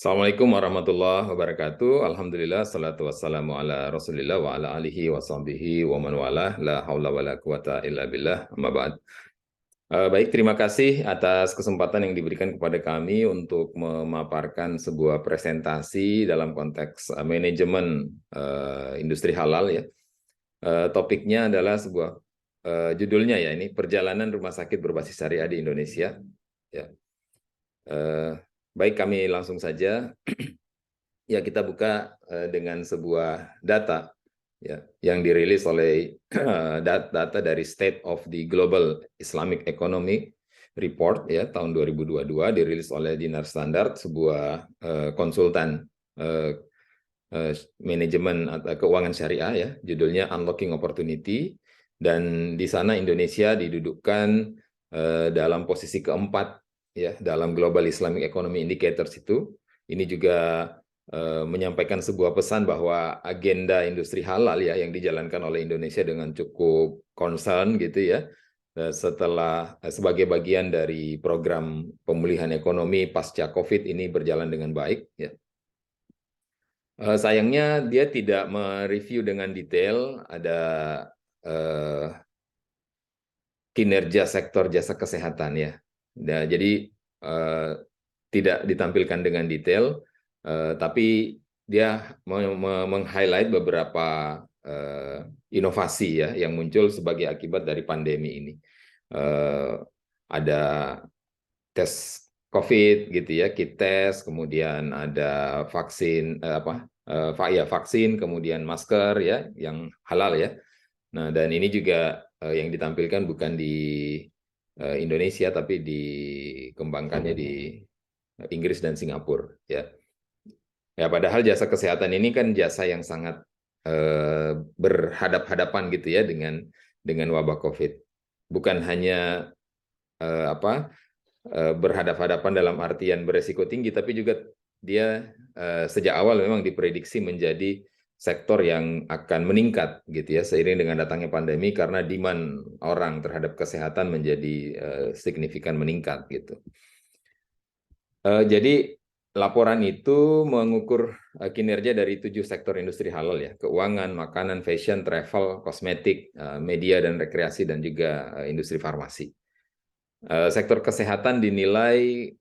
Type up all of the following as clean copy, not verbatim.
Assalamualaikum warahmatullahi wabarakatuh. Alhamdulillah, salatu wassalamu ala rasulillah wa ala alihi wa sahbihi wa man walah. La haula wa la quwata illa billah, amma ba'd. Baik, terima kasih atas kesempatan yang diberikan kepada kami untuk memaparkan sebuah presentasi dalam konteks manajemen industri halal ya. Topiknya adalah judulnya ya, ini perjalanan rumah sakit berbasis syariah di Indonesia. Ya. Baik, kami langsung saja. Ya, kita buka dengan sebuah data ya yang dirilis oleh data dari State of the Global Islamic Economy Report ya tahun 2022, dirilis oleh Dinar Standard, sebuah konsultan manajemen atau keuangan syariah ya, judulnya Unlocking Opportunity, dan di sana Indonesia didudukkan dalam posisi keempat ya dalam Global Islamic Economy Indicators itu. Ini juga menyampaikan sebuah pesan bahwa agenda industri halal ya yang dijalankan oleh Indonesia dengan cukup concern gitu ya, sebagai bagian dari program pemulihan ekonomi pasca COVID ini berjalan dengan baik ya. Sayangnya dia tidak mereview dengan detail ada kinerja sektor jasa kesehatan ya. Nah, jadi tidak ditampilkan dengan detail, tapi dia meng-highlight beberapa inovasi ya yang muncul sebagai akibat dari pandemi ini. Ada tes COVID gitu ya, kit tes, kemudian ada vaksin vaksin, kemudian masker ya yang halal ya. Nah, dan ini juga yang ditampilkan bukan di Indonesia, tapi dikembangkannya di Inggris dan Singapura ya. Ya, padahal jasa kesehatan ini kan jasa yang sangat berhadap-hadapan gitu ya dengan wabah COVID. Bukan hanya berhadap-hadapan dalam artian beresiko tinggi, tapi juga dia sejak awal memang diprediksi menjadi sektor yang akan meningkat gitu ya seiring dengan datangnya pandemi, karena demand orang terhadap kesehatan menjadi signifikan meningkat gitu. Jadi laporan itu mengukur kinerja dari 7 sektor industri halal ya: keuangan, makanan, fashion, travel, kosmetik, media dan rekreasi, dan juga industri farmasi. Sektor kesehatan dinilai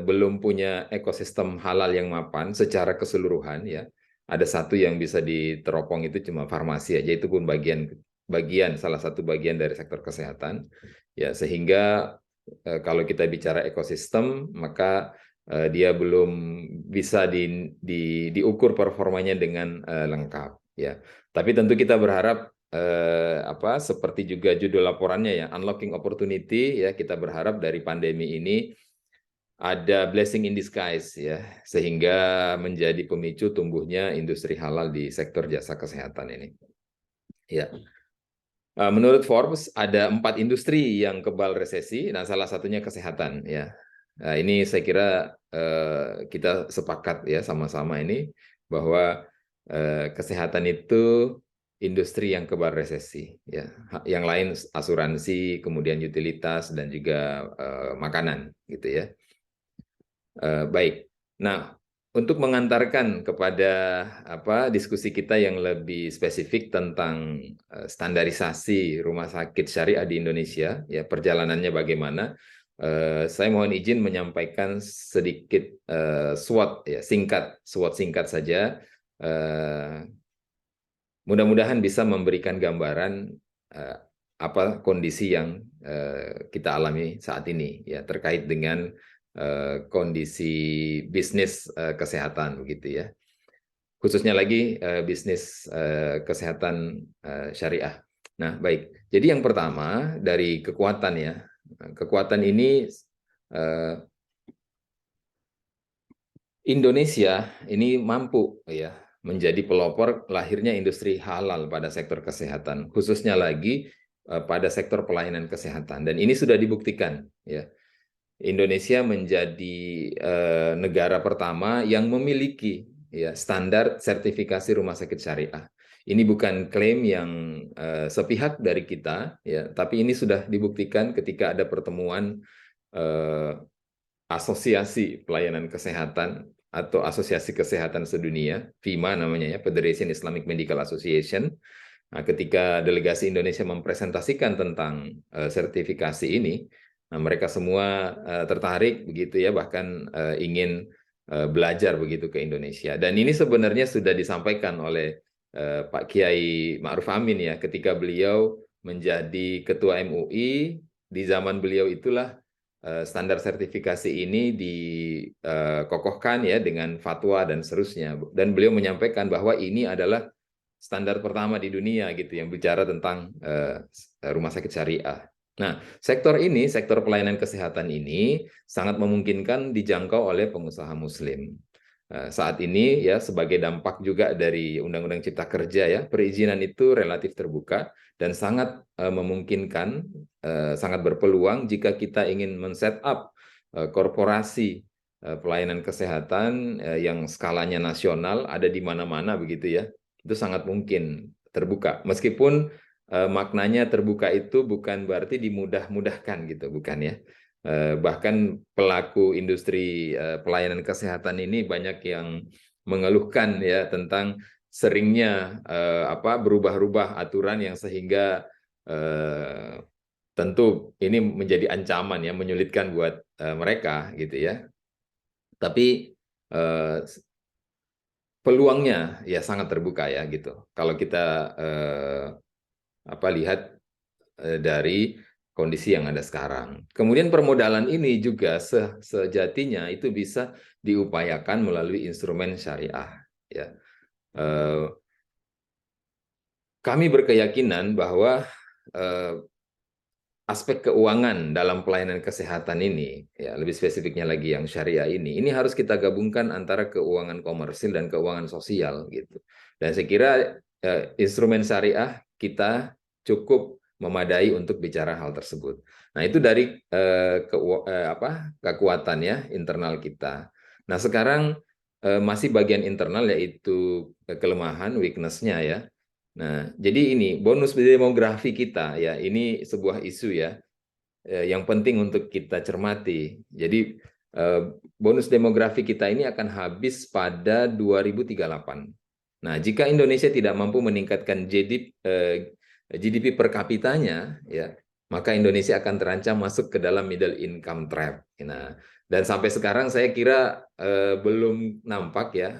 belum punya ekosistem halal yang mapan secara keseluruhan ya. Ada satu yang bisa diteropong, itu cuma farmasi aja, itu pun salah satu bagian dari sektor kesehatan ya, sehingga kalau kita bicara ekosistem maka dia belum bisa diukur performanya dengan lengkap ya. Tapi tentu kita berharap seperti juga judul laporannya ya, Unlocking Opportunity ya, kita berharap dari pandemi ini ada blessing in disguise ya, sehingga menjadi pemicu tumbuhnya industri halal di sektor jasa kesehatan ini. Ya. Menurut Forbes ada 4 industri yang kebal resesi, nah salah satunya kesehatan ya. Nah, ini saya kira kita sepakat ya sama-sama ini bahwa kesehatan itu industri yang kebal resesi ya. Yang lain asuransi, kemudian utilitas, dan juga makanan gitu ya. Baik. Nah, untuk mengantarkan kepada diskusi kita yang lebih spesifik tentang standarisasi rumah sakit syariah di Indonesia ya, perjalanannya bagaimana, saya mohon izin menyampaikan sedikit SWOT ya, SWOT singkat saja. Mudah-mudahan bisa memberikan gambaran apa kondisi yang kita alami saat ini ya terkait dengan kondisi bisnis kesehatan begitu ya, khususnya lagi bisnis kesehatan syariah. Nah, baik. Jadi yang pertama dari kekuatan ya, kekuatan ini Indonesia ini mampu ya menjadi pelopor lahirnya industri halal pada sektor kesehatan, khususnya lagi pada sektor pelayanan kesehatan, dan ini sudah dibuktikan ya. Indonesia menjadi negara pertama yang memiliki ya standar sertifikasi rumah sakit syariah. Ini bukan klaim yang sepihak dari kita ya, tapi ini sudah dibuktikan ketika ada pertemuan asosiasi pelayanan kesehatan atau Asosiasi Kesehatan Sedunia, FIMA namanya ya, Federation Islamic Medical Association. Nah, ketika delegasi Indonesia mempresentasikan tentang sertifikasi ini, nah, mereka semua tertarik begitu ya, bahkan ingin belajar begitu ke Indonesia. Dan ini sebenarnya sudah disampaikan oleh Pak Kiai Ma'ruf Amin ya, ketika beliau menjadi Ketua MUI, di zaman beliau itulah standar sertifikasi ini dikokohkan ya dengan fatwa dan seterusnya. Dan beliau menyampaikan bahwa ini adalah standar pertama di dunia gitu yang bicara tentang rumah sakit syariah. Nah, sektor ini, sektor pelayanan kesehatan ini sangat memungkinkan dijangkau oleh pengusaha muslim. Saat ini ya sebagai dampak juga dari Undang-Undang Cipta Kerja ya, perizinan itu relatif terbuka dan sangat memungkinkan, sangat berpeluang jika kita ingin men-set up korporasi pelayanan kesehatan yang skalanya nasional ada di mana-mana begitu ya. Itu sangat mungkin terbuka. Meskipun maknanya terbuka itu bukan berarti dimudah-mudahkan gitu, bukan ya. Bahkan pelaku industri pelayanan kesehatan ini banyak yang mengeluhkan ya tentang seringnya berubah-ubah aturan yang sehingga tentu ini menjadi ancaman ya, menyulitkan buat mereka gitu ya. Tapi peluangnya ya sangat terbuka ya gitu. Kalau kita lihat dari kondisi yang ada sekarang. Kemudian permodalan ini juga sejatinya itu bisa diupayakan melalui instrumen syariah. Ya. Kami berkeyakinan bahwa aspek keuangan dalam pelayanan kesehatan ini, ya lebih spesifiknya lagi yang syariah ini harus kita gabungkan antara keuangan komersil dan keuangan sosial gitu. Dan saya kira instrumen syariah kita cukup memadai untuk bicara hal tersebut. Nah itu dari kekuatan ya internal kita. Nah sekarang masih bagian internal yaitu kelemahan, weakness-nya ya. Nah, jadi ini bonus demografi kita ya, ini sebuah isu ya yang penting untuk kita cermati. Jadi bonus demografi kita ini akan habis pada 2038. Nah, jika Indonesia tidak mampu meningkatkan GDP per kapitanya ya, maka Indonesia akan terancam masuk ke dalam middle income trap. Nah, dan sampai sekarang saya kira belum nampak ya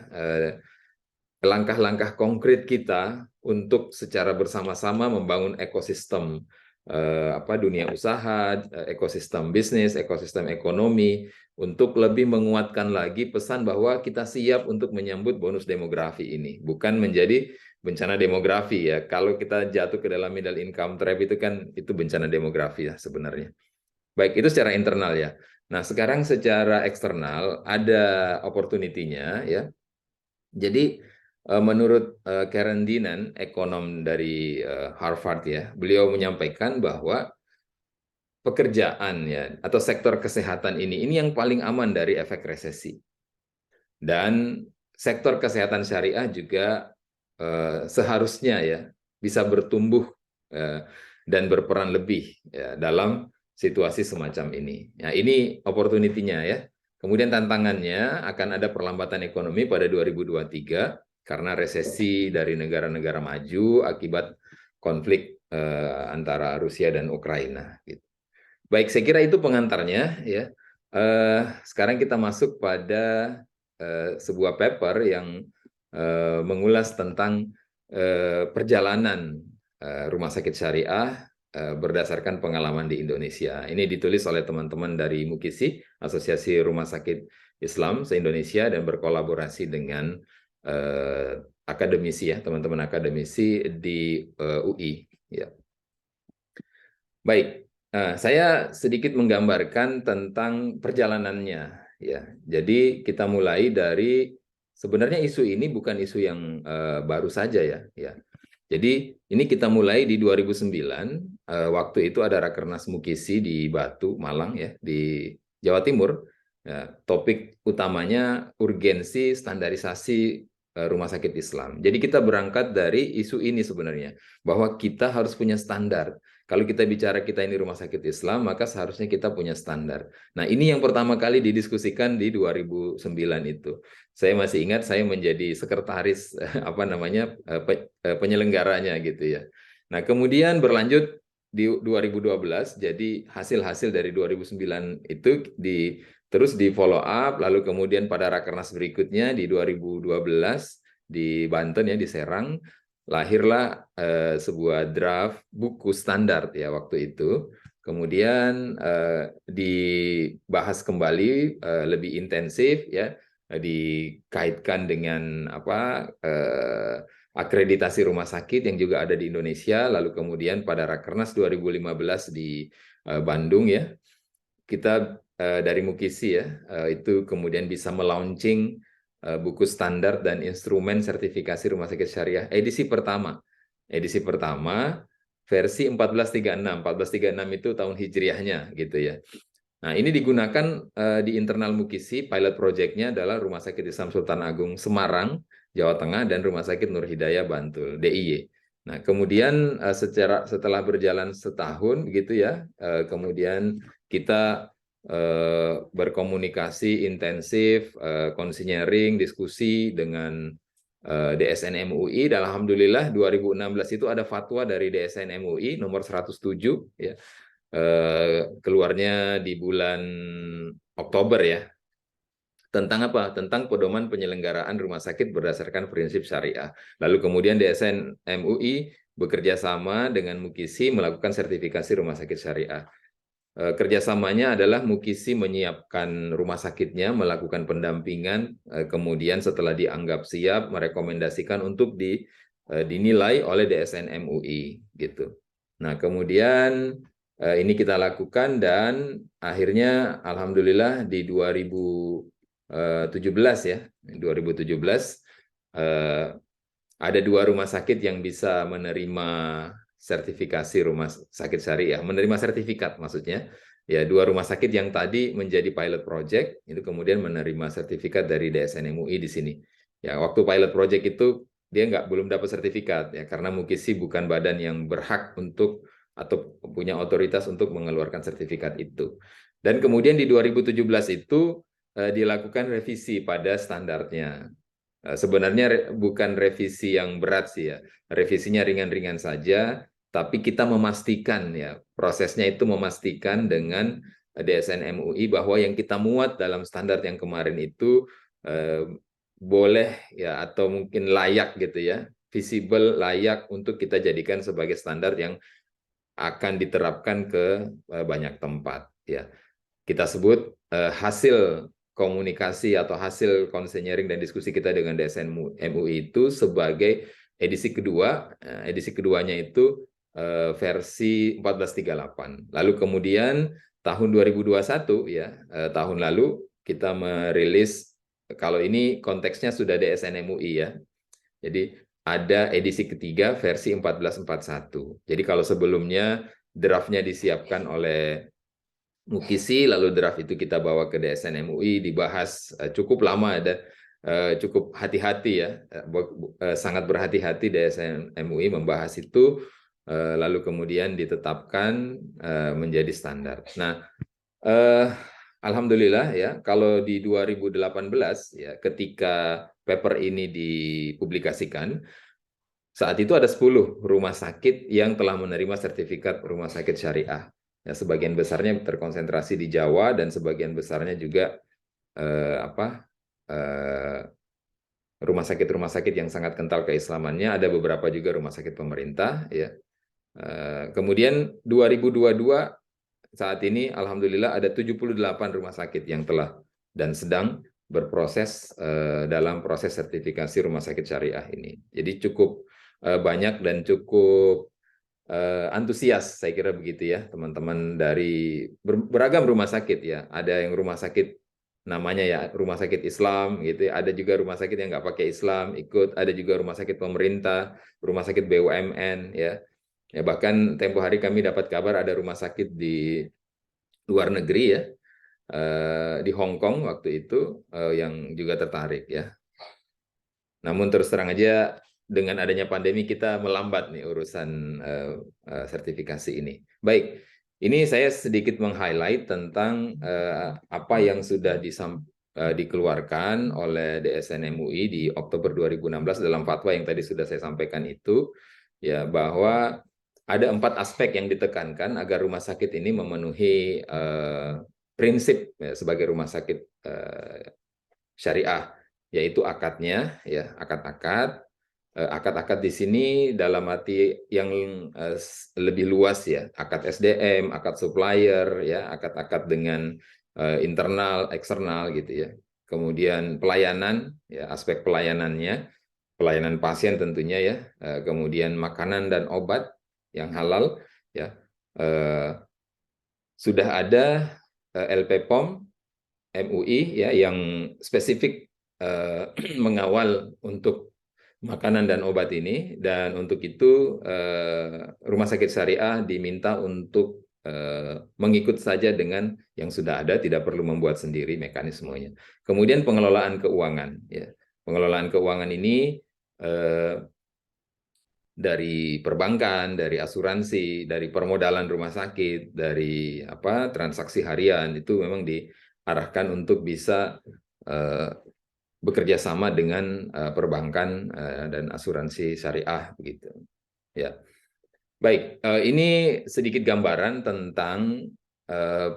langkah-langkah konkret kita untuk secara bersama-sama membangun ekosistem dunia usaha, ekosistem bisnis, ekosistem ekonomi untuk lebih menguatkan lagi pesan bahwa kita siap untuk menyambut bonus demografi ini, bukan menjadi bencana demografi ya. Kalau kita jatuh ke dalam middle income trap itu kan itu bencana demografi ya sebenarnya. Baik, itu secara internal ya. Nah, sekarang secara eksternal ada opportunity-nya ya. Jadi menurut Karen Dinan, ekonom dari Harvard ya, beliau menyampaikan bahwa pekerjaan ya atau sektor kesehatan ini yang paling aman dari efek resesi. Dan sektor kesehatan syariah juga seharusnya ya bisa bertumbuh dan berperan lebih ya, dalam situasi semacam ini. Nah, ini opportunity-nya ya. Kemudian tantangannya akan ada perlambatan ekonomi pada 2023 karena resesi dari negara-negara maju akibat konflik antara Rusia dan Ukraina. Gitu. Baik, saya kira itu pengantarnya ya. Sekarang kita masuk pada sebuah paper yang mengulas tentang perjalanan rumah sakit syariah berdasarkan pengalaman di Indonesia. Ini ditulis oleh teman-teman dari MUKISI, Asosiasi Rumah Sakit Islam se-Indonesia, dan berkolaborasi dengan akademisi ya, teman-teman akademisi di UI. Ya. Baik, saya sedikit menggambarkan tentang perjalanannya. Ya, jadi kita mulai dari sebenarnya isu ini bukan isu yang baru saja ya. Ya. Jadi ini kita mulai di 2009, waktu itu ada Rakernas MUKISI di Batu, Malang ya, di Jawa Timur. Ya, topik utamanya urgensi standarisasi rumah sakit Islam. Jadi kita berangkat dari isu ini sebenarnya, bahwa kita harus punya standar. Kalau kita bicara kita ini rumah sakit Islam, maka seharusnya kita punya standar. Nah, ini yang pertama kali didiskusikan di 2009 itu. Saya masih ingat saya menjadi sekretaris apa namanya penyelenggaranya gitu ya. Nah, kemudian berlanjut di 2012, jadi hasil-hasil dari 2009 itu terus di follow up, lalu kemudian pada rakernas berikutnya di 2012 di Banten ya, di Serang, lahirlah sebuah draft buku standar ya waktu itu. Kemudian dibahas kembali lebih intensif ya, dikaitkan dengan apa akreditasi rumah sakit yang juga ada di Indonesia. Lalu kemudian pada Rakernas 2015 di Bandung ya, kita dari Mukisi ya itu kemudian bisa melaunching buku standar dan instrumen sertifikasi rumah sakit syariah edisi pertama. Edisi pertama versi 1436. 1436 itu tahun hijriahnya gitu ya. Nah, ini digunakan di internal Mukisi, pilot project-nya adalah Rumah Sakit Islam Sultan Agung Semarang, Jawa Tengah, dan Rumah Sakit Nur Hidayah Bantul, DIY. Nah, kemudian setelah berjalan setahun gitu ya, kemudian kita berkomunikasi intensif, konseling, diskusi dengan DSN MUI, dan alhamdulillah 2016 itu ada fatwa dari DSN MUI nomor 107 ya, keluarnya di bulan Oktober ya, tentang apa? Tentang pedoman penyelenggaraan rumah sakit berdasarkan prinsip syariah. Lalu kemudian DSN MUI bekerja sama dengan Mukisi melakukan sertifikasi rumah sakit syariah. Kerjasamanya adalah Mukisi menyiapkan rumah sakitnya, melakukan pendampingan, kemudian setelah dianggap siap, merekomendasikan untuk dinilai oleh DSN MUI gitu. Nah, kemudian ini kita lakukan dan akhirnya alhamdulillah di 2017 ya, 2017 ada 2 rumah sakit yang bisa menerima sertifikasi rumah sakit syariah, menerima sertifikat maksudnya. Ya, 2 rumah sakit yang tadi menjadi pilot project itu kemudian menerima sertifikat dari DSN MUI di sini. Ya, waktu pilot project itu dia belum dapat sertifikat ya, karena Mukisi bukan badan yang berhak untuk atau punya otoritas untuk mengeluarkan sertifikat itu. Dan kemudian di 2017 itu dilakukan revisi pada standarnya. Sebenarnya bukan revisi yang berat sih ya, revisinya ringan-ringan saja, tapi kita memastikan ya, prosesnya itu memastikan dengan DSN MUI bahwa yang kita muat dalam standar yang kemarin itu boleh ya atau mungkin layak gitu ya, visible, layak untuk kita jadikan sebagai standar yang akan diterapkan ke banyak tempat ya. Kita sebut hasil komunikasi atau hasil konseling dan diskusi kita dengan DSN MUI itu sebagai edisi kedua. Edisi keduanya itu versi 1438. Lalu kemudian tahun 2021 ya, tahun lalu kita merilis, kalau ini konteksnya sudah DSN MUI ya. Jadi ada edisi ketiga versi 1441. Jadi kalau sebelumnya draftnya disiapkan oleh Mukisi, lalu draft itu kita bawa ke DSN MUI, dibahas cukup lama, ada cukup hati-hati ya, sangat berhati-hati DSN MUI membahas itu, lalu kemudian ditetapkan menjadi standar. Nah, alhamdulillah ya, kalau di 2018 ya, ketika paper ini dipublikasikan, saat itu ada 10 rumah sakit yang telah menerima sertifikat rumah sakit syariah. Ya, sebagian besarnya terkonsentrasi di Jawa dan sebagian besarnya juga rumah sakit yang sangat kental keislamannya. Ada beberapa juga rumah sakit pemerintah. Ya. Kemudian 2022 saat ini alhamdulillah ada 78 rumah sakit yang telah dan sedang berproses dalam proses sertifikasi rumah sakit syariah ini. Jadi cukup banyak dan cukup antusias, saya kira begitu ya, teman-teman dari beragam rumah sakit ya. Ada yang rumah sakit namanya ya rumah sakit Islam gitu ya. Ada juga rumah sakit yang nggak pakai Islam ikut. Ada juga rumah sakit pemerintah, rumah sakit BUMN ya. Ya bahkan tempo hari kami dapat kabar ada rumah sakit di luar negeri ya, di Hong Kong waktu itu yang juga tertarik ya. Namun terus terang aja dengan adanya pandemi kita melambat nih urusan sertifikasi ini. Baik, ini saya sedikit meng-highlight tentang apa yang sudah dikeluarkan oleh DSN MUI di Oktober 2016 dalam fatwa yang tadi sudah saya sampaikan itu, ya, bahwa ada 4 aspek yang ditekankan agar rumah sakit ini memenuhi prinsip ya, sebagai rumah sakit syariah, yaitu akadnya, ya, akad-akad di sini dalam arti yang lebih luas ya, akad SDM, akad supplier, ya, akad-akad dengan internal, eksternal gitu ya. Kemudian pelayanan, ya, aspek pelayanannya, pelayanan pasien tentunya ya, kemudian makanan dan obat yang halal, ya. Sudah ada LPPOM MUI ya yang spesifik mengawal untuk makanan dan obat ini, dan untuk itu rumah sakit syariah diminta untuk mengikut saja dengan yang sudah ada, tidak perlu membuat sendiri mekanismenya. Kemudian pengelolaan keuangan, ya, pengelolaan keuangan ini dari perbankan, dari asuransi, dari permodalan rumah sakit, dari transaksi harian itu memang diarahkan untuk bisa bekerja sama dengan perbankan dan asuransi syariah begitu. Ya. Baik, ini sedikit gambaran tentang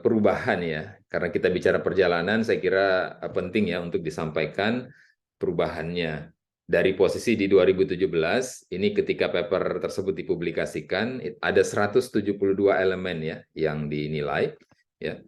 perubahan ya. Karena kita bicara perjalanan, saya kira penting ya untuk disampaikan perubahannya. Dari posisi di 2017, ini ketika paper tersebut dipublikasikan, ada 172 elemen ya yang dinilai. Ya.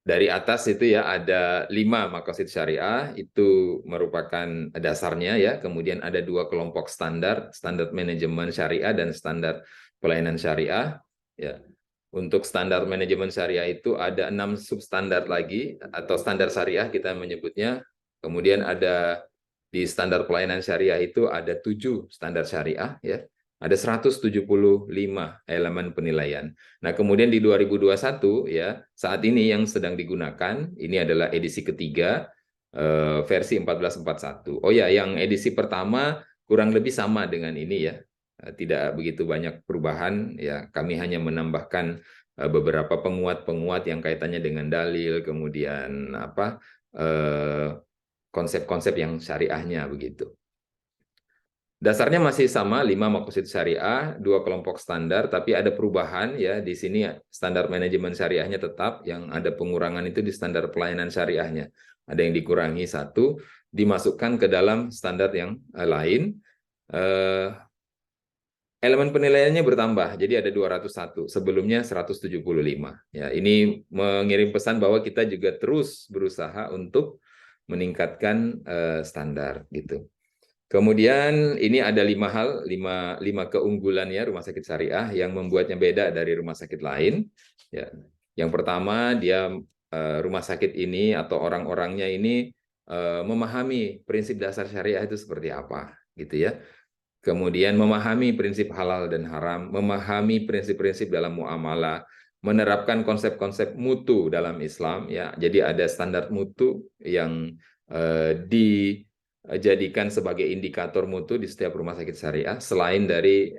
Dari atas itu ya ada 5 maqasid syariah, itu merupakan dasarnya ya. Kemudian ada 2 kelompok standar, standar manajemen syariah dan standar pelayanan syariah. Ya. Untuk standar manajemen syariah itu ada 6 substandar lagi, atau standar syariah kita menyebutnya. Kemudian ada di standar pelayanan syariah itu ada 7 standar syariah ya. Ada 175 elemen penilaian. Nah, kemudian di 2021 ya, saat ini yang sedang digunakan ini adalah edisi ketiga versi 1441. Oh ya, yang edisi pertama kurang lebih sama dengan ini ya. Tidak begitu banyak perubahan ya. Kami hanya menambahkan beberapa penguat-penguat yang kaitannya dengan dalil, kemudian konsep-konsep yang syariahnya begitu. Dasarnya masih sama, 5 maqasid syariah, 2 kelompok standar, tapi ada perubahan ya. Di sini standar manajemen syariahnya tetap, yang ada pengurangan itu di standar pelayanan syariahnya. Ada yang dikurangi 1, dimasukkan ke dalam standar yang lain. Elemen penilaiannya bertambah, jadi ada 201, sebelumnya 175. Ya, ini mengirim pesan bahwa kita juga terus berusaha untuk meningkatkan standar gitu. Kemudian ini ada 5 hal, 5 keunggulan ya rumah sakit syariah yang membuatnya beda dari rumah sakit lain. Ya. Yang pertama, dia rumah sakit ini atau orang-orangnya ini memahami prinsip dasar syariah itu seperti apa, gitu ya. Kemudian memahami prinsip halal dan haram, memahami prinsip-prinsip dalam muamalah, menerapkan konsep-konsep mutu dalam Islam ya. Jadi ada standar mutu yang dijadikan sebagai indikator mutu di setiap rumah sakit syariah. Selain dari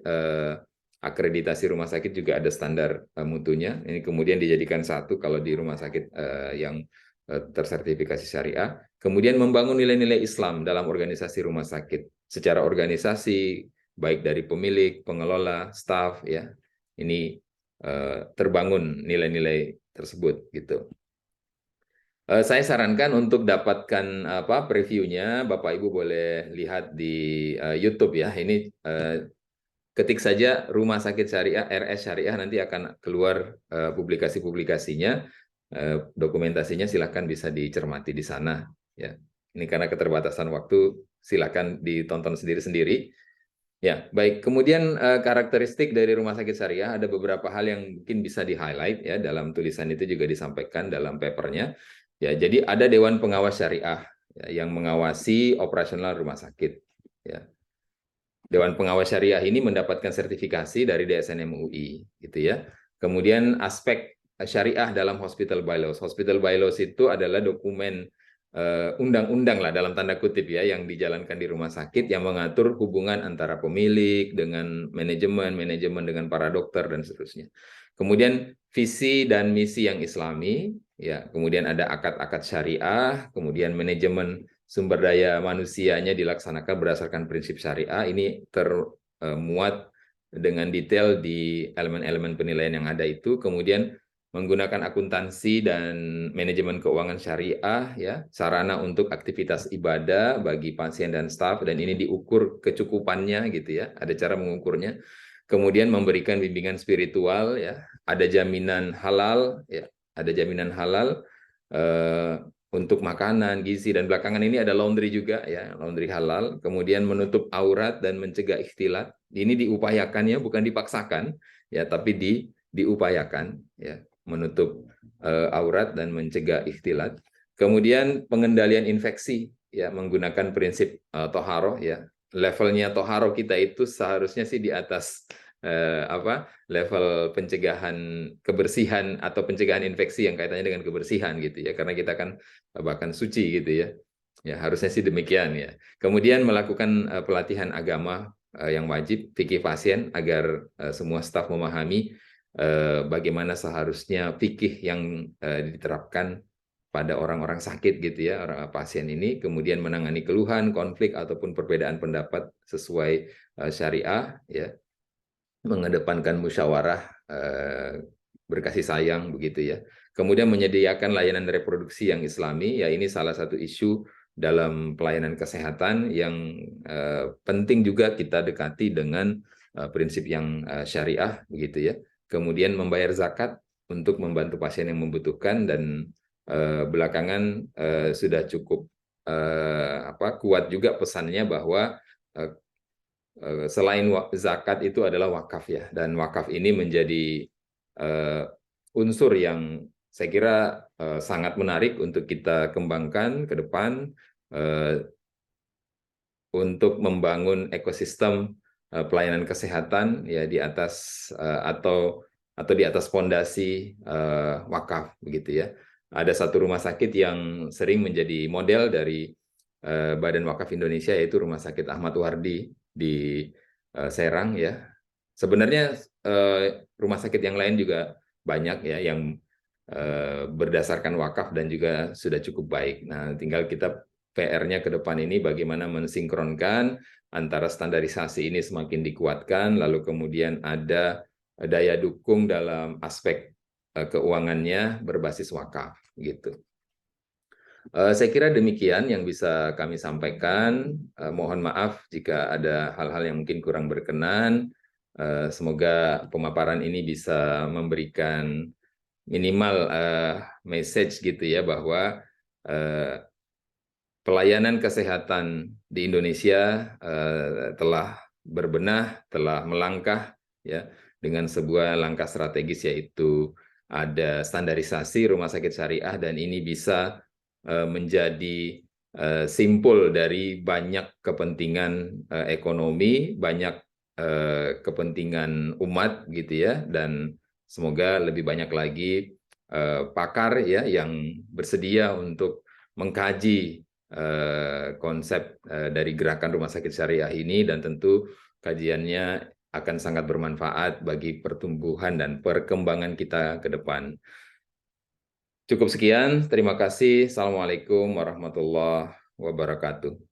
akreditasi rumah sakit juga ada standar mutunya. Ini kemudian dijadikan satu kalau di rumah sakit yang tersertifikasi syariah. Kemudian membangun nilai-nilai Islam dalam organisasi rumah sakit. Secara organisasi, baik dari pemilik, pengelola, staf, ya, ini terbangun nilai-nilai tersebut gitu. Saya sarankan untuk dapatkan previewnya, Bapak Ibu boleh lihat di YouTube ya. Ini ketik saja Rumah Sakit Syariah RS Syariah, nanti akan keluar publikasi-publikasinya, dokumentasinya, silahkan bisa dicermati di sana ya. Ini karena keterbatasan waktu, silahkan ditonton sendiri-sendiri. Ya, baik. Kemudian karakteristik dari rumah sakit syariah ada beberapa hal yang mungkin bisa di-highlight ya, dalam tulisan itu juga disampaikan dalam papernya. Ya, jadi ada Dewan Pengawas Syariah ya, yang mengawasi operasional rumah sakit. Ya. Dewan Pengawas Syariah ini mendapatkan sertifikasi dari DSN MUI, gitu ya. Kemudian aspek syariah dalam hospital bylaws. Hospital bylaws itu adalah dokumen undang-undang lah dalam tanda kutip ya yang dijalankan di rumah sakit yang mengatur hubungan antara pemilik dengan manajemen, manajemen dengan para dokter dan seterusnya. Kemudian visi dan misi yang Islami, ya, kemudian ada akad-akad syariah, kemudian manajemen sumber daya manusianya dilaksanakan berdasarkan prinsip syariah. Ini termuat dengan detail di elemen-elemen penilaian yang ada itu. Kemudian menggunakan akuntansi dan manajemen keuangan syariah, ya, sarana untuk aktivitas ibadah bagi pasien dan staf, dan ini diukur kecukupannya gitu ya, ada cara mengukurnya. Kemudian memberikan bimbingan spiritual, ya, ada jaminan halal, ya, ada jaminan halal untuk makanan, gizi, dan belakangan ini ada laundry juga, ya, laundry halal. Kemudian menutup aurat dan mencegah ikhtilat. Ini diupayakannya, bukan dipaksakan, ya, tapi diupayakan, ya, menutup aurat dan mencegah ikhtilat. Kemudian pengendalian infeksi, ya, menggunakan prinsip toharoh, ya. Levelnya toharoh kita itu seharusnya sih di atas level pencegahan kebersihan atau pencegahan infeksi yang kaitannya dengan kebersihan gitu ya, karena kita kan bahkan suci gitu ya. Ya, harusnya sih demikian ya. Kemudian melakukan pelatihan agama yang wajib, fikih pasien, agar semua staf memahami bagaimana seharusnya fikih yang diterapkan pada orang-orang sakit gitu ya, orang pasien ini, kemudian menangani keluhan, konflik ataupun perbedaan pendapat sesuai syariah, ya, mengedepankan musyawarah, berkasih sayang begitu ya. Kemudian menyediakan layanan reproduksi yang Islami, ya, ini salah satu isu dalam pelayanan kesehatan yang penting juga kita dekati dengan prinsip yang syariah begitu ya. Kemudian membayar zakat untuk membantu pasien yang membutuhkan, dan belakangan sudah cukup kuat juga pesannya bahwa selain zakat itu adalah wakaf ya, dan wakaf ini menjadi unsur yang saya kira sangat menarik untuk kita kembangkan ke depan untuk membangun ekosistem pelayanan kesehatan ya di atas atau di atas fondasi wakaf begitu ya. Ada satu rumah sakit yang sering menjadi model dari Badan Wakaf Indonesia, yaitu Rumah Sakit Ahmad Wardi di Serang ya. Sebenarnya rumah sakit yang lain juga banyak ya yang berdasarkan wakaf dan juga sudah cukup baik. Nah, tinggal kita PR-nya ke depan ini bagaimana mensinkronkan antara standarisasi ini semakin dikuatkan, lalu kemudian ada daya dukung dalam aspek keuangannya berbasis wakaf gitu. Saya kira demikian yang bisa kami sampaikan. Mohon maaf jika ada hal-hal yang mungkin kurang berkenan. Semoga pemaparan ini bisa memberikan minimal message gitu ya, bahwa pelayanan kesehatan di Indonesia telah berbenah, telah melangkah ya dengan sebuah langkah strategis, yaitu ada standarisasi rumah sakit syariah, dan ini bisa menjadi simpul dari banyak kepentingan ekonomi, banyak kepentingan umat gitu ya, dan semoga lebih banyak lagi pakar ya yang bersedia untuk mengkaji konsep dari gerakan rumah sakit syariah ini, dan tentu kajiannya akan sangat bermanfaat bagi pertumbuhan dan perkembangan kita ke depan. Cukup sekian, terima kasih. Assalamualaikum warahmatullahi wabarakatuh.